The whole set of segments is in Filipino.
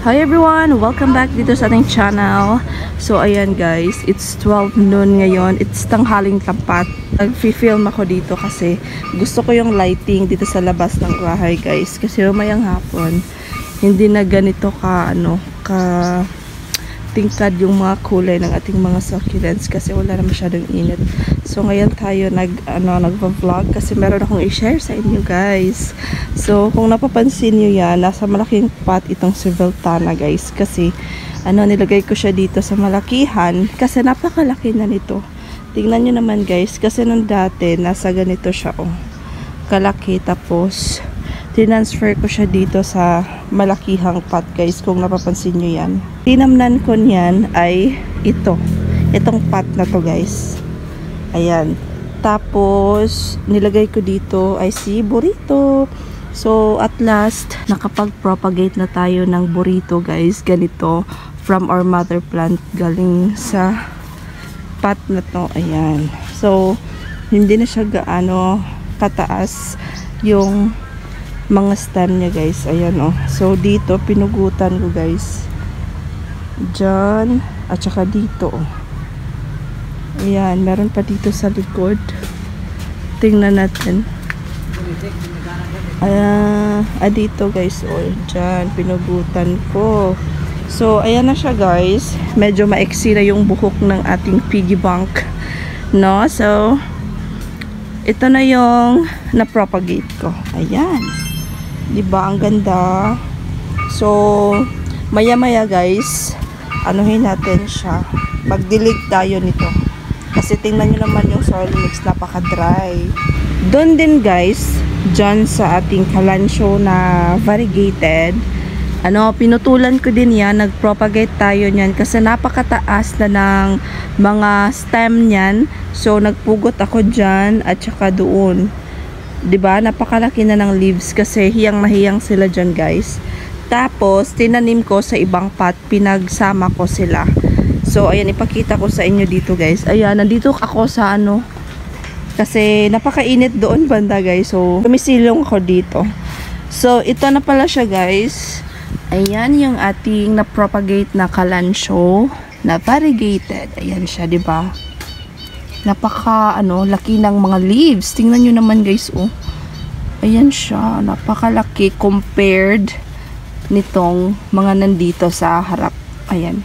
Hi everyone! Welcome back dito sa ating channel. So ayan guys, it's 12 noon ngayon. It's tanghaling tapat. Nag-film ako dito kasi gusto ko yung lighting dito sa labas ng bahay guys. Kasi mamayang hapon, hindi na ganito ka tingkad yung mga kulay ng ating mga succulents kasi wala na masyadong init. So ngayon tayo nagva-vlog kasi meron akong i-share sa inyo guys. So kung napapansin niyo yan, nasa malaking pot itong si Veltana guys kasi nilagay ko siya dito sa malakihan kasi napakalaki na nito. Tingnan niyo naman guys kasi nung dati nasa ganito siya kalaki, tapos tinransfer ko siya dito sa malakihang pot guys, kung napapansin nyo yan. Tinamnan ko niyan ay itong pot na to guys. Ayan. Tapos nilagay ko dito ay si burrito. So at last nakapag-propagate na tayo ng burrito guys, ganito from our mother plant galing sa pot na to. Ayan. So hindi na siya gaano kataas yung mga stem niya guys. Ayan so dito pinugutan ko guys dyan at saka dito ayan, meron pa dito sa likod. Tingnan natin. Dito guys dyan pinugutan ko. So ayan na siya guys, medyo maiksi na yung buhok ng ating piggy bank, no? So ito na yung na-propagate ko. Ayan. Diba ang ganda? So maya-maya guys, anuhin natin siya. Magdilig tayo nito. Kasi tingnan nyo naman yung soil mix, napaka-dry. Doon din guys, dyan sa ating kalancho na variegated, pinutulan ko din yan, nag-propagate tayo niyan kasi napakataas na ng mga stem niyan. So nagpugot ako dyan at saka doon. 'Di ba? Napakalaki na ng leaves kasi hiyang na hiyang sila dyan guys. Tapos tinanim ko sa ibang pot, pinagsama ko sila. So ayan, ipakita ko sa inyo dito guys. Ayan, nandito ako sa kasi napakainit doon banda guys. So tumisilong ako dito. So ito na pala siya guys. Ayan yung ating na-propagate na kalancho na variegated. Ayan siya, 'di ba? Napaka laki ng mga leaves. Tingnan nyo naman guys ayan siya, napakalaki compared nitong mga nandito sa harap. Ayan,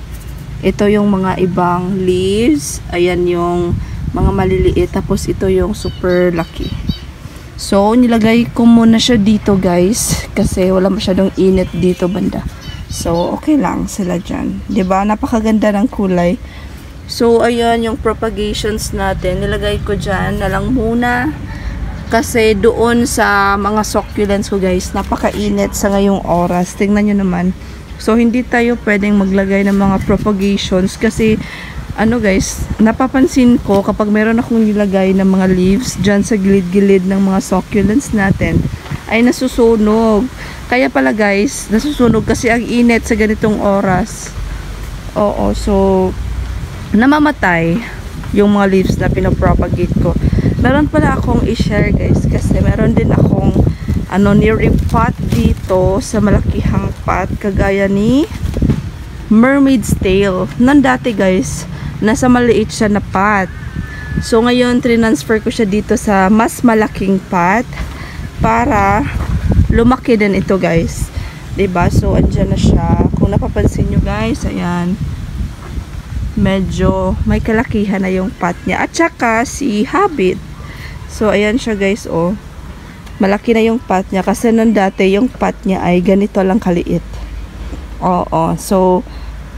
ito yung mga ibang leaves, ayan yung mga maliliit, tapos ito yung super laki. So nilagay ko muna siya dito guys kasi wala masyadong init dito banda. So okay lang sila dyan, 'di ba? Napakaganda ng kulay. So ayan yung propagations natin, nilagay ko dyan na lang muna kasi doon sa mga succulents ko guys, napakainit sa ngayong oras. Tingnan nyo naman. So hindi tayo pwedeng maglagay ng mga propagations kasi guys, napapansin ko kapag meron akong nilagay ng mga leaves dyan sa gilid-gilid ng mga succulents natin ay nasusunog. Kaya pala guys, nasusunog kasi ang init sa ganitong oras. So namamatay yung mga leaves na pinopropagate ko. Meron pala akong i-share guys kasi meron din akong nirepot dito sa malakihang pot kagaya ni mermaid's tail. Dati guys, nasa maliit siya na pot. So ngayon transfer ko siya dito sa mas malaking pot para lumaki din ito guys. 'Di ba? So andyan na siya. Kung napapansin nyo guys, ayan, medyo may kalakihan na yung pot niya at saka si Habit. So ayan siya guys malaki na yung pot niya kasi nung dati yung pot niya ay ganito lang kaliit. So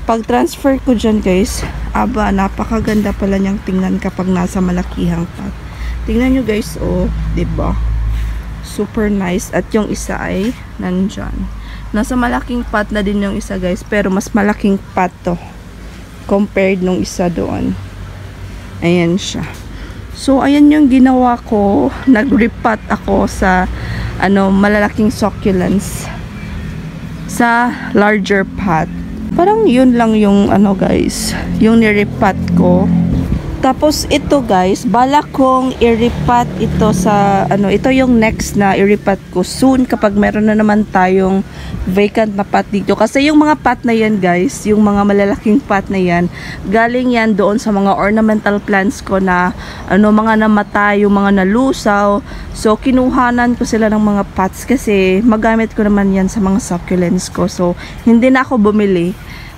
pag transfer ko dyan guys, napakaganda pala niyang tingnan kapag nasa malakihang pot. Tingnan nyo guys diba? Super nice. At yung isa ay nandyan, nasa malaking pot na din yung isa guys, pero mas malaking pot to compared nung isa doon. Ayan siya. So ayan yung ginawa ko, nag-repot ako sa malalaking succulents sa larger pot. Parang yun lang yung guys, yung nirepot ko. Tapos ito guys, balak kong iripat ito sa ito yung next na iripat ko soon kapag meron na naman tayong vacant na pot dito. Kasi yung mga pot na yan guys, yung mga malalaking pot na yan, galing yan doon sa mga ornamental plants ko na mga namatay, yung mga nalusaw. So kinuhanan ko sila ng mga pots kasi magamit ko naman yan sa mga succulents ko. So hindi na ako bumili.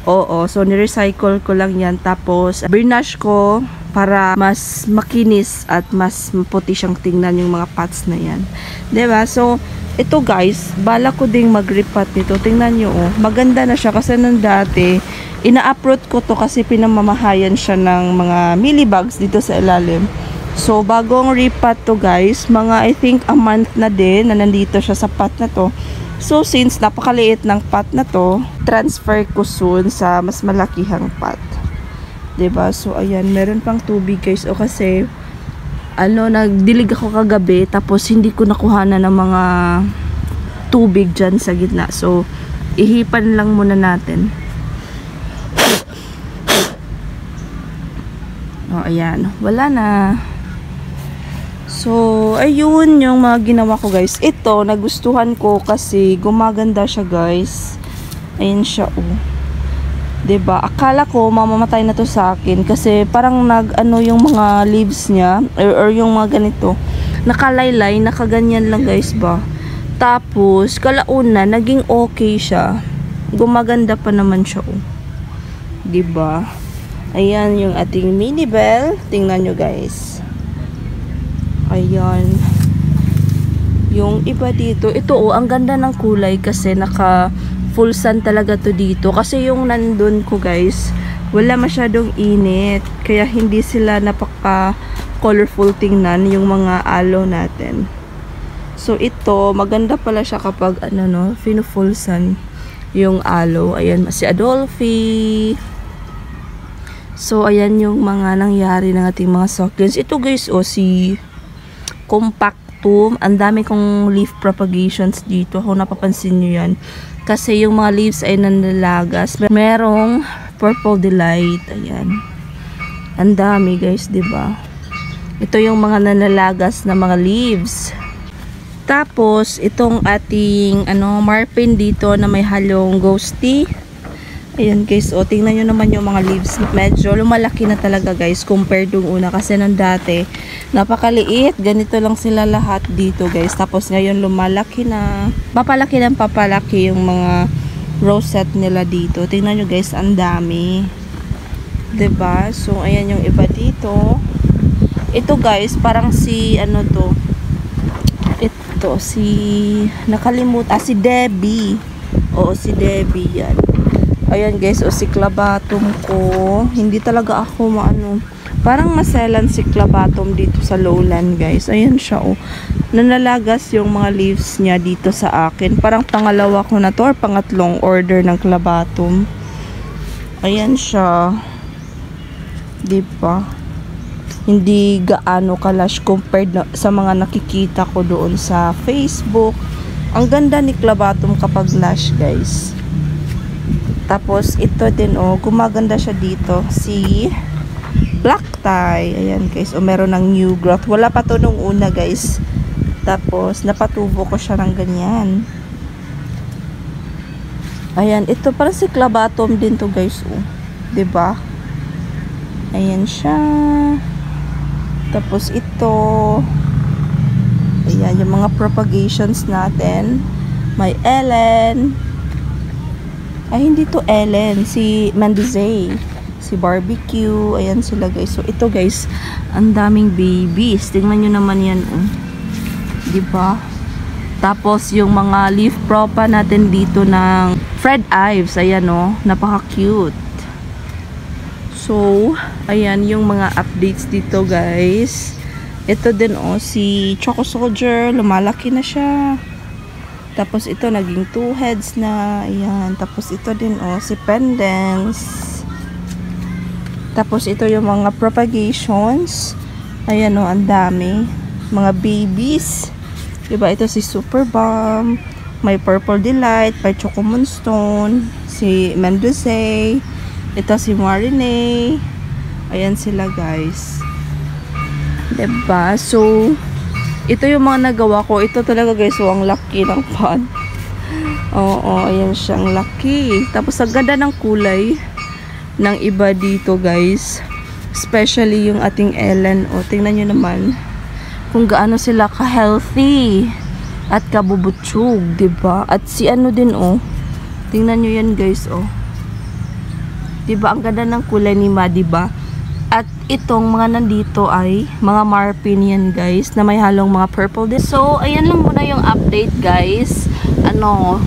Oo, so ni-recycle ko lang yan. Tapos burnish ko para mas makinis at mas maputi siyang tingnan yung mga pots na yan. Diba? So, ito guys, bala ko ding mag-repot nito. Tingnan nyo, oh. Maganda na siya kasi nung dati, ina-uproot ko to kasi pinamamahayan siya ng mga millibugs dito sa ilalim. So, bagong repot to guys, mga I think a month na din na nandito siya sa pot na to. So, since napakaliit ng pot na to, transfer ko soon sa mas malakihang pot. Diba? So, ayan, meron pang tubig guys. O kasi, nagdilig ako kagabi, tapos hindi ko nakuha na ng mga tubig dyan sa gitna. So, ihipan lang muna natin. O, ayan. Wala na. So, ayun yung mga ginawa ko guys. Ito, nagustuhan ko kasi gumaganda siya guys. Ayan siya, oh. 'Di ba? Akala ko mamamatay na to sa akin kasi parang yung mga leaves niya or yung mga ganito nakalaylay, nakaganyan lang guys ba. Tapos kalauna naging okay siya. Gumaganda pa naman siya, oh. 'Di ba? Ayan yung ating mini bell. Tingnan nyo guys. Ayan. Yung iba dito, ito oh, ang ganda ng kulay kasi naka full sun talaga to dito. Kasi yung nandun ko guys, wala masyadong init. Kaya hindi sila napaka colorful tingnan yung mga aloe natin. So ito, maganda pala siya kapag full sun yung aloe. Ayan, si Adolphe. So ayan yung mga nangyari ng ating mga succulents. Ito guys, oh, si Compactum. Ang dami kong leaf propagations dito. Kung napapansin nyo yan. Kasi yung mga leaves ay nanlalagas. Merong Purple Delight. Ayan. Ang dami guys, 'di ba? Ito yung mga nanlalagas na mga leaves. Tapos itong ating marpin dito na may halong ghosty. Ayan guys, o tingnan nyo naman yung mga leaves. Medyo lumalaki na talaga guys compared yung una. Kasi nung dati, napakaliit. Ganito lang sila lahat dito guys. Tapos ngayon lumalaki na. Papalaki ng papalaki yung mga rosette nila dito. Tingnan nyo guys, ang dami. 'Di ba? So ayan yung iba dito. Ito guys, parang si to. Ito, nakalimutan. Si Debbie. Oo, si Debbie yan. Ayan guys, o si clabatum ko. Hindi talaga ako parang maselan si clabatum dito sa lowland guys. Ayan siya, oh. Nanalagas yung mga leaves niya dito sa akin. Parang pangalawa ko na to or pangatlong order ng clabatum. Ayan siya. Diba? Hindi gaano kalash compared sa mga nakikita ko doon sa Facebook. Ang ganda ni clabatum kapag lash guys. Tapos, ito din, oh, gumaganda siya dito. Si black tie. Ayan, guys. O, meron ng new growth. Wala pa to nung una, guys. Tapos, napatubo ko siya ng ganyan. Ayan, ito, parang si clabatum din to, guys, oh. 'Di ba? Ayan siya. Tapos, ito. Ayan, yung mga propagations natin. May Ellen. Ay, hindi to Ellen. Si Mandizay. Si Barbecue. Ayan sila guys. So, ito guys, ang daming babies. Tingnan nyo naman yan. Oh. Diba? Tapos, yung mga leaf propa natin dito ng Fred Ives. Ayan oh. Napaka-cute. So, ayan yung mga updates dito guys. Ito din oh. Si Choco Soldier. Lumalaki na siya. Tapos ito naging 2 heads na. Ayan. Tapos ito din oh, si Pendants. Tapos ito yung mga propagations. Ayan oh, ang dami. Mga babies. Diba? Ito si Super Bomb. May Purple Delight. May Choco Moonstone. Si Mendoza. Ito si Marine. Ayan sila guys. Diba? So, ito yung mga nagawa ko. Ito talaga guys, so ang laki ng pot. Oo, ayan siyang laki. Tapos ang ganda ng kulay ng iba dito guys. Especially yung ating Ellen. O, tingnan nyo naman kung gaano sila ka-healthy at kabubutsog, diba? At si ano din, oh. Tingnan nyo yan guys, oh. Diba? Ang ganda ng kulay ni Ma, diba? At itong mga nandito ay mga marpin yan guys, na may halong mga purple din. So, ayan lang muna yung update guys.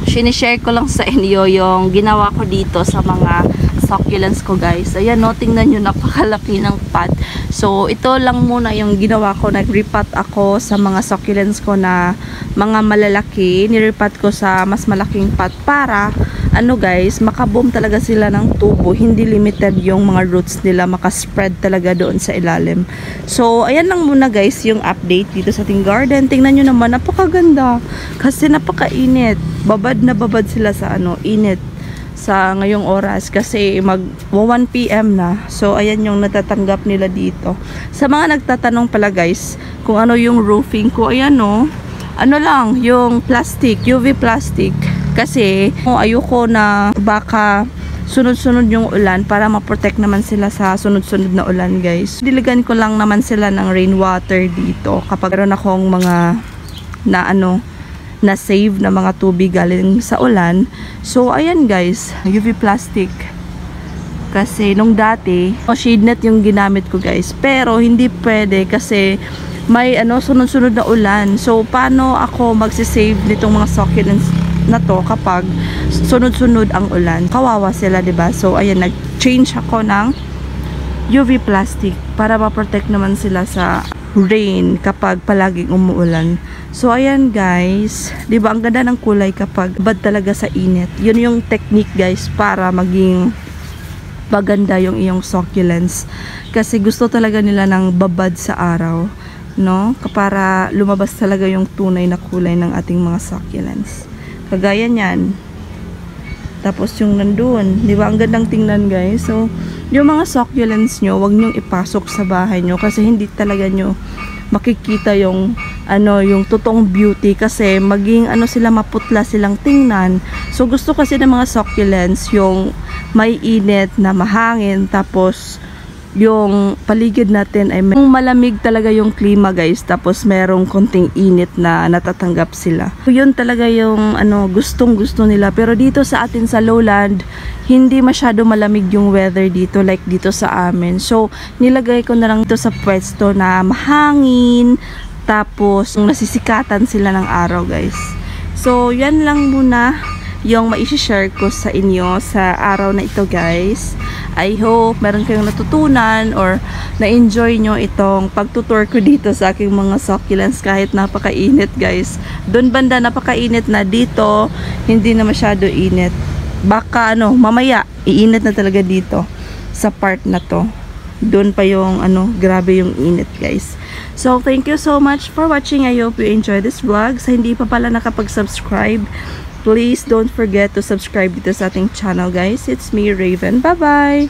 Sinishare ko lang sa inyo yung ginawa ko dito sa mga succulents ko guys. Ayan no, tingnan nyo, napakalaki ng pot. So, ito lang muna yung ginawa ko. Nag-repot ako sa mga succulents ko na mga malalaki. Nirepot ko sa mas malaking pot para guys, makaboom talaga sila ng tubo. Hindi limited yung mga roots nila, makaspread talaga doon sa ilalim. So, ayan lang muna guys yung update dito sa ating garden. Tingnan nyo naman, napakaganda. Kasi napakainit. Babad na babad sila sa init sa ngayong oras kasi mag 1 PM na. So, ayan yung natatanggap nila dito. Sa mga nagtatanong pala guys, kung ano yung roofing ko, ayan no, lang, yung plastic, UV plastic. Kasi, ayoko na baka sunod-sunod yung ulan para ma-protect naman sila sa sunod-sunod na ulan guys. Diligan ko lang naman sila ng rainwater dito kapag meron akong mga na save na mga tubig galing sa ulan. So, ayan guys, UV plastic. Kasi nung dati, shade net yung ginamit ko guys. Pero hindi pwede kasi may sunod-sunod na ulan. So, paano ako magsisave nitong mga succulents na to kapag sunod-sunod ang ulan? Kawawa sila, 'di ba? So, ayan, nag-change ako ng UV plastic para ma-protect naman sila sa rain kapag palaging umuulan. So, ayan guys, 'di ba ang ganda ng kulay kapag bad talaga sa init. Yun yung technique guys para maging maganda yung iyong succulents. Kasi gusto talaga nila ng babad sa araw, no? Para lumabas talaga yung tunay na kulay ng ating mga succulents. Kagaya niyan. Tapos yung nandun, 'di ba ang gandang tingnan guys. So, yung mga succulents nyo, wag nyong ipasok sa bahay nyo kasi hindi talaga nyo makikita yung yung totoong beauty kasi maging sila, maputla silang tingnan. So gusto kasi ng mga succulents yung may init na mahangin, tapos yung paligid natin ay malamig talaga yung klima guys, tapos merong konting init na natatanggap sila. So, yun talaga yung gustong gusto nila. Pero dito sa atin sa lowland, hindi masyado malamig yung weather dito like dito sa amin. So nilagay ko na lang ito sa pwesto na mahangin, tapos nasisikatan sila ng araw guys. So yan lang muna yung mai-share ko sa inyo sa araw na ito guys. I hope meron kayong natutunan or na-enjoy nyo itong pagtutour ko dito sa aking mga succulents kahit napakainit guys. Doon banda napakainit na, dito hindi na masyado init. Baka mamaya iinit na talaga dito sa part na to. Doon pa yung grabe yung init guys. So thank you so much for watching. I hope you enjoy this vlog. Sa hindi pa pala nakapag-subscribe, please don't forget to subscribe dito sa ating channel guys. It's me, Raven. Bye bye.